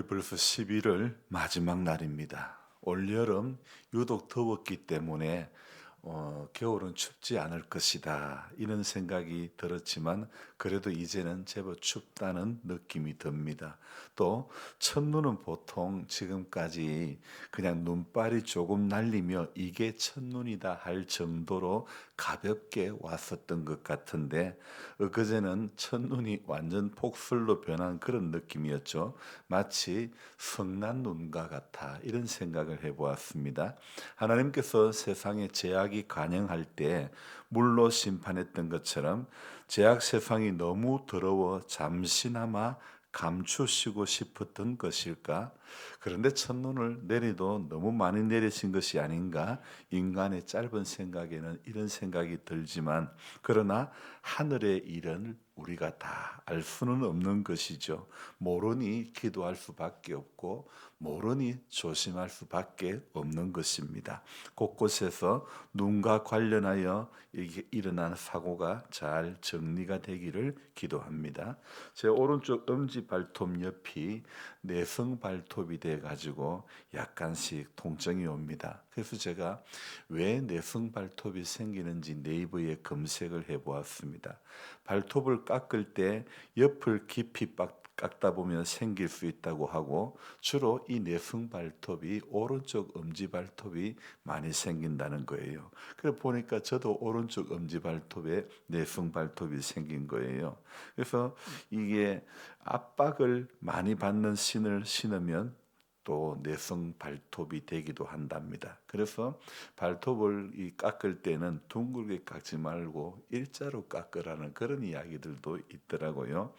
오늘이 벌써 11월 마지막 날입니다. 올여름 유독 더웠기 때문에 겨울은 춥지 않을 것이다 이런 생각이 들었지만 그래도 이제는 제법 춥다는 느낌이 듭니다. 또 첫눈은 보통 지금까지 그냥 눈발이 조금 날리며 이게 첫눈이다 할 정도로 가볍게 왔었던 것 같은데 그제는 첫눈이 완전 폭설로 변한 그런 느낌이었죠. 마치 성난 눈과 같아 이런 생각을 해보았습니다. 하나님께서 세상에 죄악이 관영할 때 물로 심판했던 것처럼 죄악 세상이 너무 더러워 잠시나마 감추시고 싶었던 것일까? 그런데 첫눈을 내리도 너무 많이 내리신 것이 아닌가? 인간의 짧은 생각에는 이런 생각이 들지만 그러나 하늘의 일은 우리가 다 알 수는 없는 것이죠. 모르니 기도할 수밖에 없고 모르니 조심할 수밖에 없는 것입니다. 곳곳에서 눈과 관련하여 이게 일어난 사고가 잘 정리가 되기를 기도합니다. 제 오른쪽 엄지 발톱 옆이 내성 발톱이 돼 가지고 약간씩 통증이 옵니다. 그래서 제가 왜 내성 발톱이 생기는지 네이버에 검색을 해 보았습니다. 발톱을 깎을 때 옆을 깊이 깎다 보면 생길 수 있다고 하고 주로 이 내성 발톱이 오른쪽 엄지 발톱이 많이 생긴다는 거예요. 그래 보니까 저도 오른쪽 엄지 발톱에 내성 발톱이 생긴 거예요. 그래서 이게 압박을 많이 받는 신을 신으면 또 내성 발톱이 되기도 한답니다. 그래서 발톱을 깎을 때는 둥글게 깎지 말고 일자로 깎으라는 그런 이야기들도 있더라고요.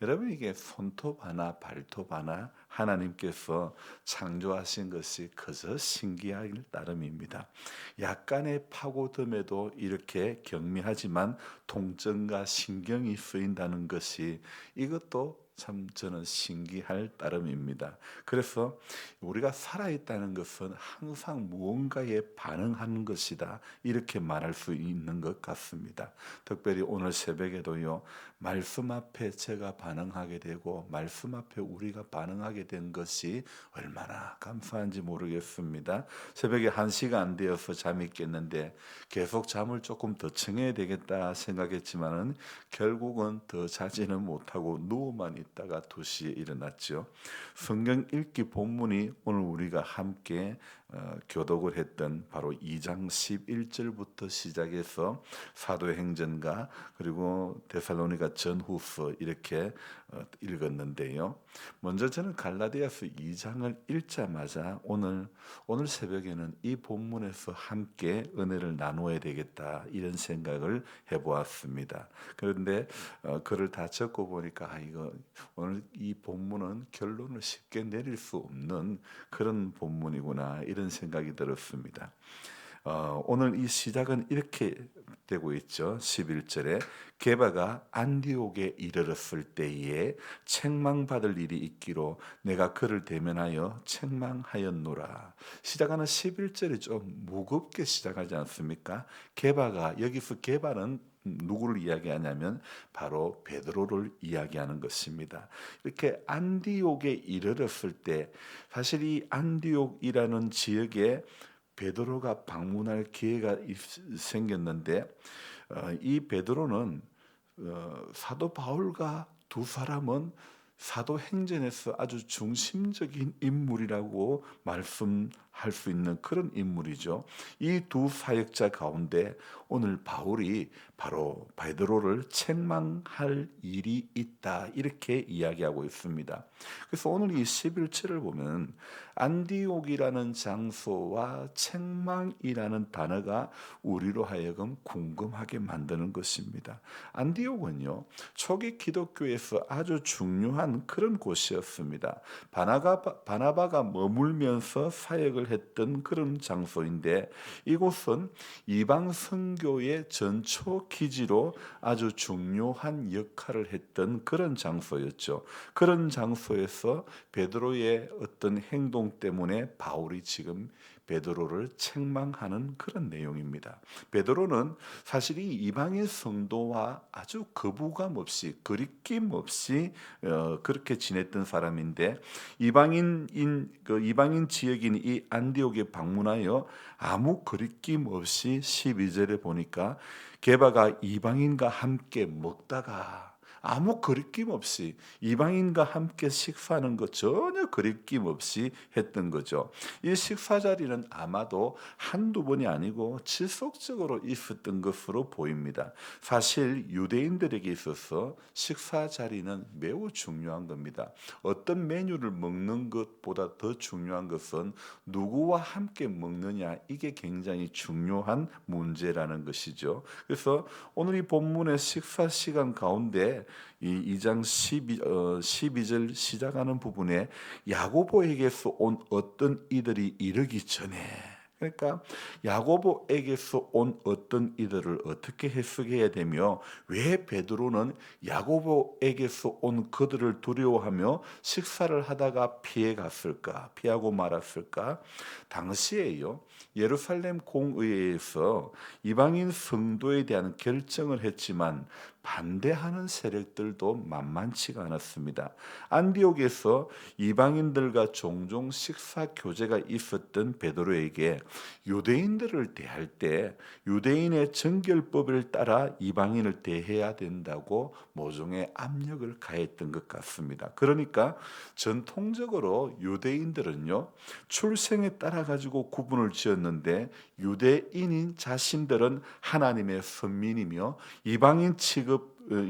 여러분 이게 손톱 하나 발톱 하나 하나님께서 창조하신 것이 그저 신기할 따름입니다. 약간의 파고듦에도 이렇게 경미하지만 통증과 신경이 쓰인다는 것이 이것도 참 저는 신기할 따름입니다. 그래서 우리가 살아있다는 것은 항상 무언가에 반응하는 것이다. 이렇게 말할 수 있는 것 같습니다. 특별히 오늘 새벽에도요. 말씀 앞에 제가 반응하게 되고 말씀 앞에 우리가 반응하게 된 것이 얼마나 감사한지 모르겠습니다. 새벽에 1시가 안 되어서 잠이 깼는데 계속 잠을 조금 더 청해야 되겠다 생각했지만은 결국은 더 자지는 못하고 누워만 있다가 2시에 일어났죠. 성경 읽기 본문이 오늘 우리가 함께 교독을 했던 바로 2장 11절부터 시작해서 사도행전과 그리고 데살로니가 전후서 이렇게 읽었는데요. 먼저 저는 갈라디아서 2장을 읽자마자 오늘 새벽에는 이 본문에서 함께 은혜를 나누어야 되겠다 이런 생각을 해보았습니다. 그런데 글을 다 적고 보니까 이거 오늘 이 본문은 결론을 쉽게 내릴 수 없는 그런 본문이구나 이런 생각이 들었습니다. 오늘 이 시작은 이렇게 되고 있죠. 11절에 게바가 안디옥에 이르렀을 때에 책망받을 일이 있기로 내가 그를 대면하여 책망하였노라. 시작하는 11절이 좀 무겁게 시작하지 않습니까? 게바가 여기서 게바는 누구를 이야기하냐면 바로 베드로를 이야기하는 것입니다. 이렇게 안디옥에 이르렀을 때 사실 이 안디옥이라는 지역에 베드로가 방문할 기회가 생겼는데 이 베드로는 사도 바울과 두 사람은 사도행전에서 아주 중심적인 인물이라고 말씀할 수 있는 그런 인물이죠. 이 두 사역자 가운데 오늘 바울이 바로 베드로를 책망할 일이 있다 이렇게 이야기하고 있습니다. 그래서 오늘 이 11절을 보면 안디옥이라는 장소와 책망이라는 단어가 우리로 하여금 궁금하게 만드는 것입니다. 안디옥은요 초기 기독교에서 아주 중요한 그런 곳이었습니다. 바나바가 머물면서 사역을 했던 그런 장소인데 이곳은 이방 선교의 전초 기지로 아주 중요한 역할을 했던 그런 장소였죠. 그런 장소에서 베드로의 어떤 행동 때문에 바울이 지금 베드로를 책망하는 그런 내용입니다. 베드로는 사실 이 이방의 성도와 아주 거부감 없이 거리낌 없이 그렇게 지냈던 사람인데 이방인 지역인 이 안디옥에 방문하여 아무 거리낌 없이 12절에 보니까 게바가 이방인과 함께 먹다가 아무 거리낌 없이 이방인과 함께 식사하는 것 전혀 거리낌 없이 했던 거죠. 이 식사 자리는 아마도 한두 번이 아니고 지속적으로 있었던 것으로 보입니다. 사실 유대인들에게 있어서 식사 자리는 매우 중요한 겁니다. 어떤 메뉴를 먹는 것보다 더 중요한 것은 누구와 함께 먹느냐, 이게 굉장히 중요한 문제라는 것이죠. 그래서 오늘 이 본문의 식사 시간 가운데 이 2장 12절 시작하는 부분에 야고보에게서 온 어떤 이들이 이르기 전에, 그러니까 야고보에게서 온 어떤 이들을 어떻게 해석해야 되며 왜 베드로는 야고보에게서 온 그들을 두려워하며 식사를 하다가 피하고 말았을까? 당시에요, 예루살렘 공의회에서 이방인 성도에 대한 결정을 했지만 반대하는 세력들도 만만치가 않았습니다. 안디옥에서 이방인들과 종종 식사 교제가 있었던 베드로에게 유대인들을 대할 때 유대인의 정결법을 따라 이방인을 대해야 된다고 모종의 압력을 가했던 것 같습니다. 그러니까 전통적으로 유대인들은요, 출생에 따라 가지고 구분을 지었는데 유대인인 자신들은 하나님의 선민이며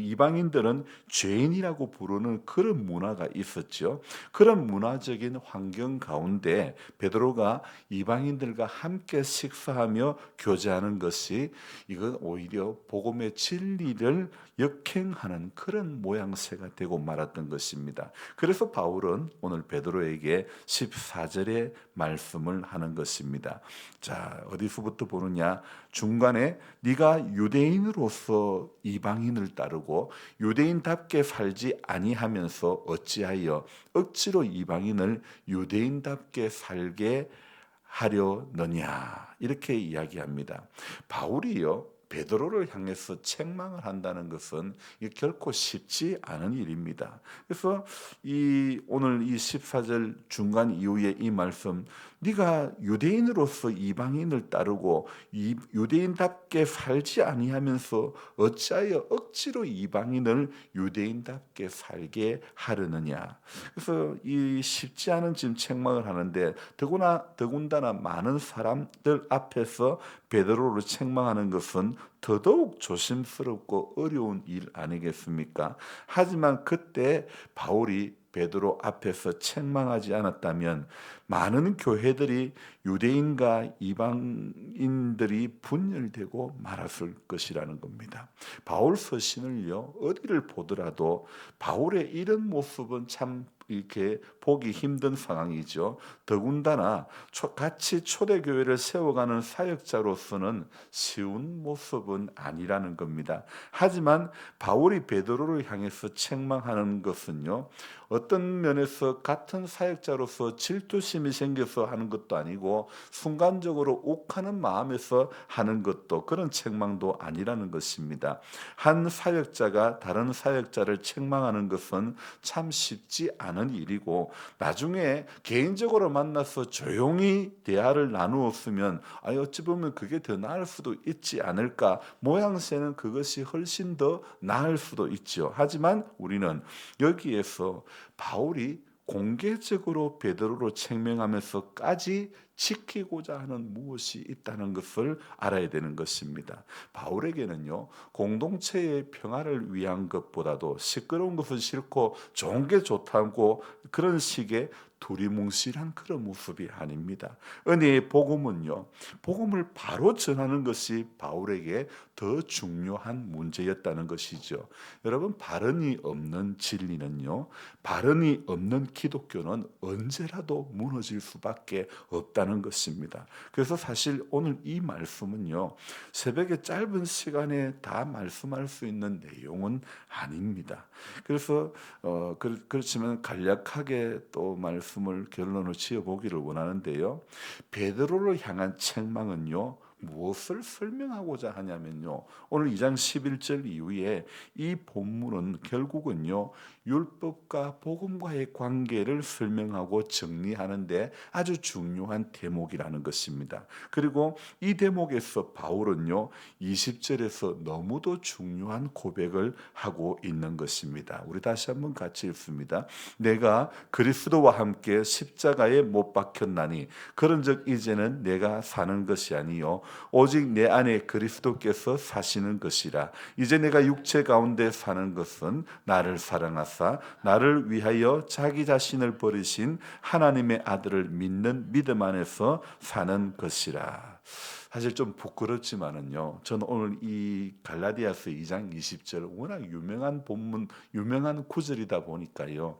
이방인들은 죄인이라고 부르는 그런 문화가 있었죠. 그런 문화적인 환경 가운데 베드로가 이방인들과 함께 식사하며 교제하는 것이, 이건 오히려 복음의 진리를 역행하는 그런 모양새가 되고 말았던 것입니다. 그래서 바울은 오늘 베드로에게 14절에 말씀을 하는 것입니다. 자, 어디서부터 보느냐? 중간에 네가 유대인으로서 이방인을 따르고 유대인답게 살지 아니하면서 어찌하여 억지로 이방인을 유대인답게 살게 하려느냐, 이렇게 이야기합니다. 바울이요, 베드로를 향해서 책망을 한다는 것은 이게 결코 쉽지 않은 일입니다. 그래서 오늘 이 14절 중간 이후에 이 말씀, 네가 유대인으로서 이방인을 따르고 유대인답게 살지 아니하면서 어찌하여 억지로 이방인을 유대인답게 살게 하려느냐. 그래서 이 쉽지 않은 지금 책망을 하는데 더군다나 많은 사람들 앞에서 베드로를 책망하는 것은 더더욱 조심스럽고 어려운 일 아니겠습니까? 하지만 그때 바울이 베드로 앞에서 책망하지 않았다면 많은 교회들이 유대인과 이방인들이 분열되고 말았을 것이라는 겁니다. 바울 서신을요, 어디를 보더라도 바울의 이런 모습은 참 이렇게 보기 힘든 상황이죠. 더군다나 같이 초대교회를 세워가는 사역자로서는 쉬운 모습은 아니라는 겁니다. 하지만 바울이 베드로를 향해서 책망하는 것은요, 어떤 면에서 같은 사역자로서 질투심이 생겨서 하는 것도 아니고 순간적으로 욱하는 마음에서 하는 것도, 그런 책망도 아니라는 것입니다. 한 사역자가 다른 사역자를 책망하는 것은 참 쉽지 않은 일이고, 나중에 개인적으로 만나서 조용히 대화를 나누었으면 어찌 보면 그게 더 나을 수도 있지 않을까, 모양새는 그것이 훨씬 더 나을 수도 있죠. 하지만 우리는 여기에서 바울이 공개적으로 베드로로 책명하면서까지 지키고자 하는 무엇이 있다는 것을 알아야 되는 것입니다. 바울에게는요, 공동체의 평화를 위한 것보다도 시끄러운 것은 싫고 좋은 게 좋다고 그런 식의 두리뭉실한 그런 모습이 아닙니다. 은혜의 복음은요, 복음을 바로 전하는 것이 바울에게 더 중요한 문제였다는 것이죠. 여러분, 발언이 없는 진리는요, 발언이 없는 기독교는 언제라도 무너질 수밖에 없다는 것입니다. 그래서 사실 오늘 이 말씀은요, 새벽에 짧은 시간에 다 말씀할 수 있는 내용은 아닙니다. 그래서 그렇지만 간략하게 또 말씀을 결론을 지어보기를 원하는데요. 베드로를 향한 책망은요, 무엇을 설명하고자 하냐면요. 오늘 2장 11절 이후에 이 본문은 결국은요. 율법과 복음과의 관계를 설명하고 정리하는데 아주 중요한 대목이라는 것입니다. 그리고 이 대목에서 바울은요. 20절에서 너무도 중요한 고백을 하고 있는 것입니다. 우리 다시 한번 같이 읽습니다. 내가 그리스도와 함께 십자가에 못 박혔나니 그런즉 이제는 내가 사는 것이 아니요 오직 내 안에 그리스도께서 사시는 것이라. 이제 내가 육체 가운데 사는 것은 나를 사랑하사 나를 위하여 자기 자신을 버리신 하나님의 아들을 믿는 믿음 안에서 사는 것이라. 사실 좀 부끄럽지만은요. 저는 오늘 이 갈라디아서 2장 20절 워낙 유명한 본문, 유명한 구절이다 보니까요.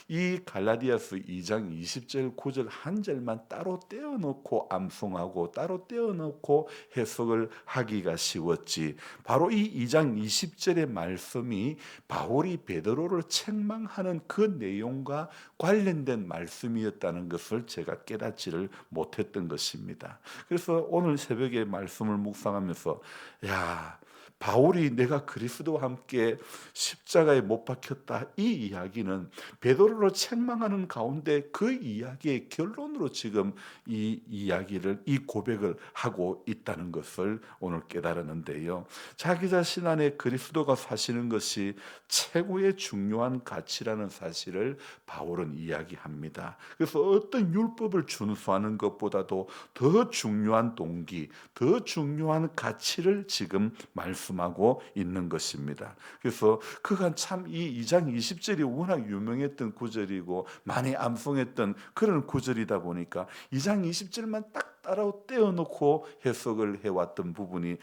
이 갈라디아서 2장 20절 구절 한 절만 따로 떼어놓고 암송하고 따로 떼어놓고 해석을 하기가 쉬웠지. 바로 이 2장 20절의 말씀이 바울이 베드로를 책망하는 그 내용과 관련된 말씀이었다는 것을 제가 깨닫지를 못했던 것입니다. 그래서 오늘 새벽에 말씀을 묵상하면서 야, 바울이 내가 그리스도와 함께 십자가에 못 박혔다 이 이야기는 베드로를 책망하는 가운데 그 이야기의 결론으로 지금 이 이야기를 이 고백을 하고 있다는 것을 오늘 깨달았는데요. 자기 자신 안에 그리스도가 사시는 것이 최고의 중요한 가치라는 사실을 바울은 이야기합니다. 그래서 어떤 율법을 준수하는 것보다도 더 중요한 동기, 더 중요한 가치를 지금 말씀하고 있는 것입니다. 그래서 그간 참 이 2장 20절이 워낙 유명했던 구절이고 많이 암송했던 그런 구절이다 보니까 2장 20절만 딱 따라 떼어놓고 해석을 해왔던 부분이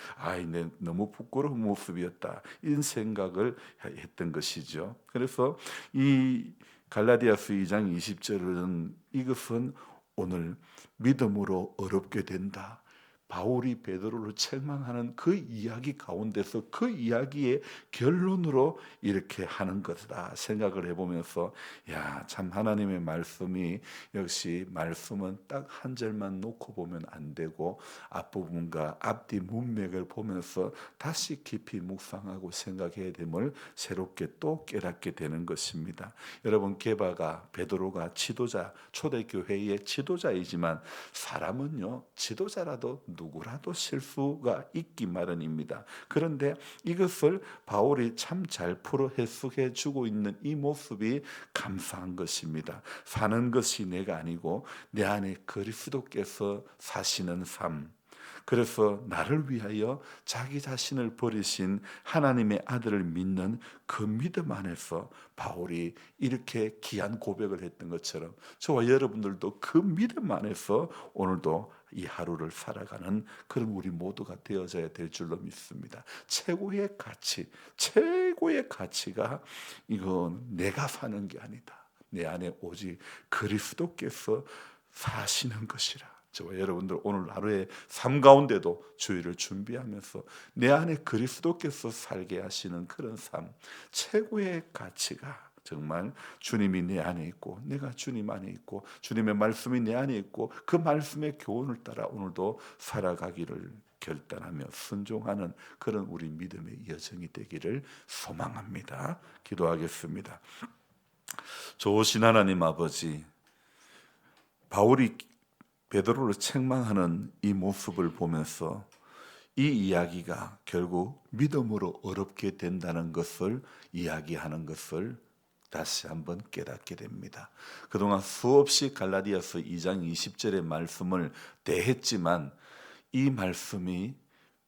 너무 부끄러운 모습이었다 이런 생각을 했던 것이죠. 그래서 이 갈라디아서 2장 20절은 이것은 오늘 믿음으로 어렵게 된다. 바울이 베드로를 책망하는 그 이야기 가운데서 그 이야기의 결론으로 이렇게 하는 것이다 생각을 해보면서 참 하나님의 말씀이 역시 말씀은 딱 한 절만 놓고 보면 안 되고 앞부분과 앞뒤 문맥을 보면서 다시 깊이 묵상하고 생각해야 됨을 새롭게 또 깨닫게 되는 것입니다. 여러분 게바가 베드로가 지도자 초대교회의 지도자이지만 사람은요 지도자라도 누구라도 실수가 있기 마련입니다. 그런데 이것을 바울이 참 잘 풀어 해석해 주고 있는 이 모습이 감사한 것입니다. 사는 것이 내가 아니고 내 안에 그리스도께서 사시는 삶. 그래서 나를 위하여 자기 자신을 버리신 하나님의 아들을 믿는 그 믿음 안에서 바울이 이렇게 귀한 고백을 했던 것처럼 저와 여러분들도 그 믿음 안에서 오늘도 이 하루를 살아가는 그런 우리 모두가 되어져야 될 줄로 믿습니다. 최고의 가치, 최고의 가치가 이건 내가 사는 게 아니다. 내 안에 오직 그리스도께서 사시는 것이라. 저와 여러분들 오늘 하루의 삶 가운데도 주일을 준비하면서 내 안에 그리스도께서 살게 하시는 그런 삶, 최고의 가치가 정말 주님이 내 안에 있고 내가 주님 안에 있고 주님의 말씀이 내 안에 있고 그 말씀의 교훈을 따라 오늘도 살아가기를 결단하며 순종하는 그런 우리 믿음의 여정이 되기를 소망합니다. 기도하겠습니다. 좋으신 하나님 아버지, 바울이 베드로를 책망하는 이 모습을 보면서 이 이야기가 결국 믿음으로 어렵게 된다는 것을 이야기하는 것을 다시 한번 깨닫게 됩니다. 그동안 수없이 갈라디아서 2장 20절의 말씀을 대했지만 이 말씀이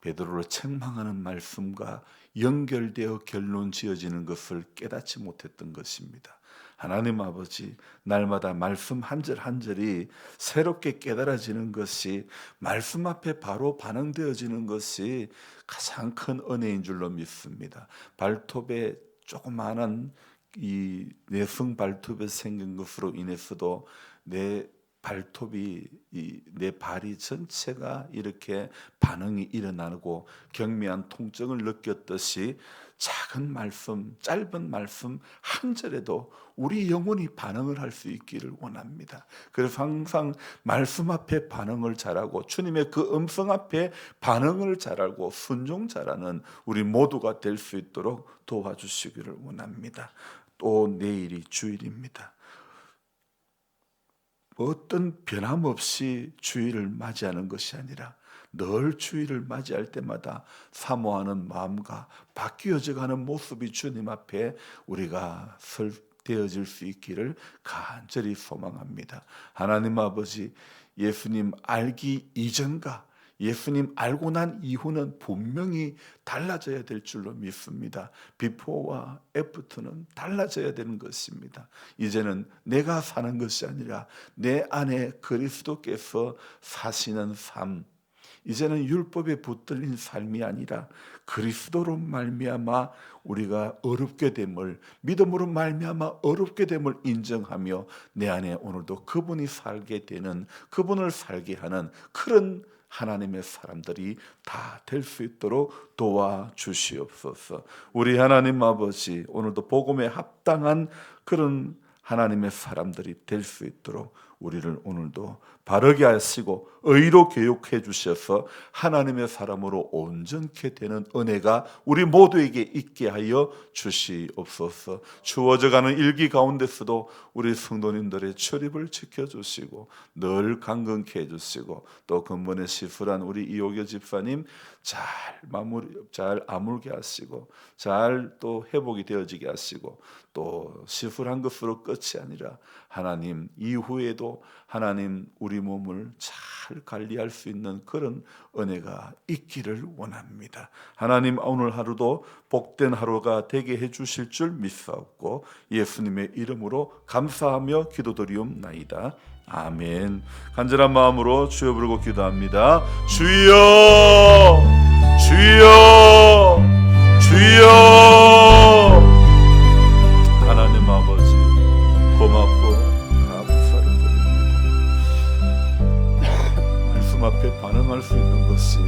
베드로를 책망하는 말씀과 연결되어 결론 지어지는 것을 깨닫지 못했던 것입니다. 하나님 아버지, 날마다 말씀 한 절 한 절이 새롭게 깨달아지는 것이 말씀 앞에 바로 반응되어지는 것이 가장 큰 은혜인 줄로 믿습니다. 발톱에 조그마한 이 내성 발톱에 생긴 것으로 인해서도 내 발톱이 내 발이 전체가 이렇게 반응이 일어나고 경미한 통증을 느꼈듯이 작은 말씀, 짧은 말씀 한 절에도 우리 영혼이 반응을 할 수 있기를 원합니다. 그래서 항상 말씀 앞에 반응을 잘하고 주님의 그 음성 앞에 반응을 잘하고 순종 잘하는 우리 모두가 될 수 있도록 도와주시기를 원합니다. 또 내일이 주일입니다. 어떤 변함없이 주일을 맞이하는 것이 아니라 늘 주일을 맞이할 때마다 사모하는 마음과 바뀌어져 가는 모습이 주님 앞에 우리가 되어질 수 있기를 간절히 소망합니다. 하나님 아버지, 예수님 알기 이전과 예수님 알고 난 이후는 분명히 달라져야 될 줄로 믿습니다. 비포와 애프터는 달라져야 되는 것입니다. 이제는 내가 사는 것이 아니라 내 안에 그리스도께서 사시는 삶, 이제는 율법에 붙들린 삶이 아니라 그리스도로 말미암아 우리가 어렵게 됨을, 믿음으로 말미암아 어렵게 됨을 인정하며 내 안에 오늘도 그분이 살게 되는, 그분을 살게 하는 그런 하나님의 사람들이 다 될 수 있도록 도와주시옵소서. 우리 하나님 아버지, 오늘도 복음에 합당한 그런 하나님의 사람들이 될 수 있도록 우리를 오늘도 바르게 하시고 의로 교육해 주셔서 하나님의 사람으로 온전케 되는 은혜가 우리 모두에게 있게 하여 주시옵소서. 주어져가는 일기 가운데서도 우리 성도님들의 출입을 지켜주시고 늘 강건케 해주시고 또 근본에 시술한 우리 이호교 집사님 잘 아물게 하시고 잘 또 회복이 되어지게 하시고 또 시술한 것으로 끝이 아니라 하나님 이후에도 하나님 우리 몸을 잘 관리할 수 있는 그런 은혜가 있기를 원합니다. 하나님 오늘 하루도 복된 하루가 되게 해주실 줄 믿사옵고 예수님의 이름으로 감사하며 기도드리옵나이다. 아멘. 간절한 마음으로 주여 부르고 기도합니다. 주여, 주여, 주여. 하나님 아버지 고맙고 감사를 드립니다. 말씀 앞에 반응할 수 있는 것이